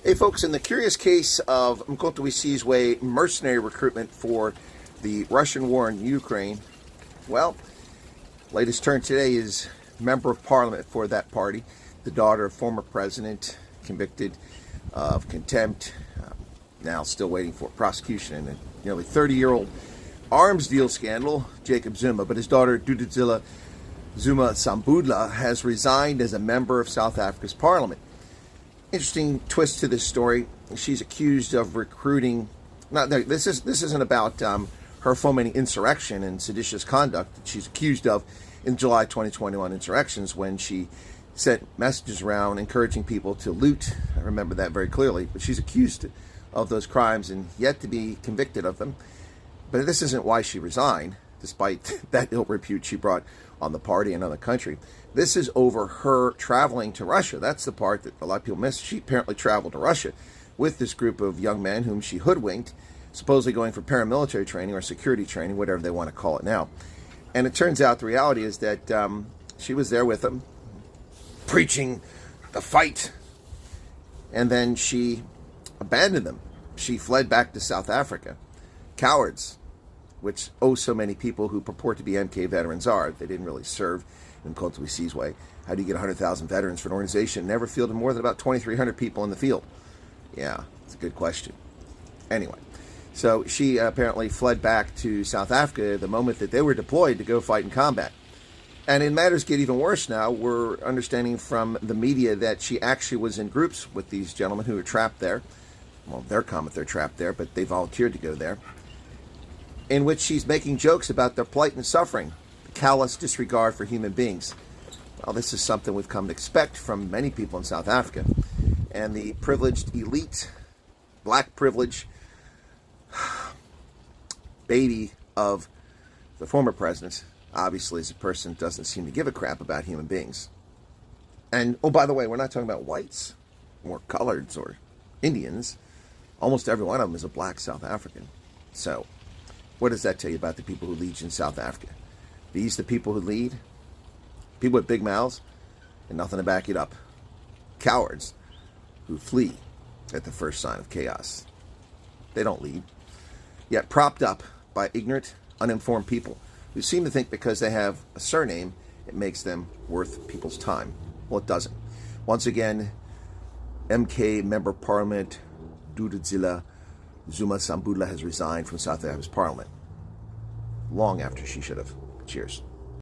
Hey folks, in the curious case of Mkotowisizwe mercenary recruitment for the Russian war in Ukraine, well, latest turn today is member of parliament for that party, the daughter of former president, convicted of contempt, now still waiting for prosecution in a nearly 30-year-old arms deal scandal, Jacob Zuma. But his daughter, Zuma Sambudla, has resigned as a member of South Africa's parliament. Interesting twist to this story. She's accused of recruiting. This isn't about her fomenting insurrection and seditious conduct that she's accused of in July 2021 insurrections, when she sent messages around encouraging people to loot. I remember that very clearly. But she's accused of those crimes and yet to be convicted of them. But this isn't why she resigned, despite that ill repute she brought on the party and on the country. This is over her traveling to Russia. That's the part that a lot of people miss. She apparently traveled to Russia with this group of young men whom she hoodwinked, supposedly going for paramilitary training or security training, whatever they want to call it now. And it turns out the reality is that she was there with them, preaching the fight, and then she abandoned them. She fled back to South Africa. Cowards, which so many people who purport to be MK veterans are. They didn't really serve in Mkotowisizwe. How do you get 100,000 veterans for an organization that never fielded more than about 2,300 people in the field? Yeah, it's a good question. Anyway, so she apparently fled back to South Africa the moment that they were deployed to go fight in combat. And in matters get even worse now, we're understanding from the media that she actually was in groups with these gentlemen who were trapped there. Well, they're trapped there, but they volunteered to go there, in which she's making jokes about their plight and suffering, callous disregard for human beings. Well, this is something we've come to expect from many people in South Africa. And the privileged elite, black privilege, baby of the former president, obviously is a person who doesn't seem to give a crap about human beings. And, oh, by the way, we're not talking about whites or coloreds or Indians. Almost every one of them is a black South African. So, what does that tell you about the people who lead in South Africa? These the people who lead? People with big mouths and nothing to back it up. Cowards who flee at the first sign of chaos. They don't lead. Yet propped up by ignorant, uninformed people who seem to think because they have a surname, it makes them worth people's time. Well, it doesn't. Once again, MK Member of Parliament Zuma Sambudla has resigned from South Africa's parliament long after she should have. Cheers.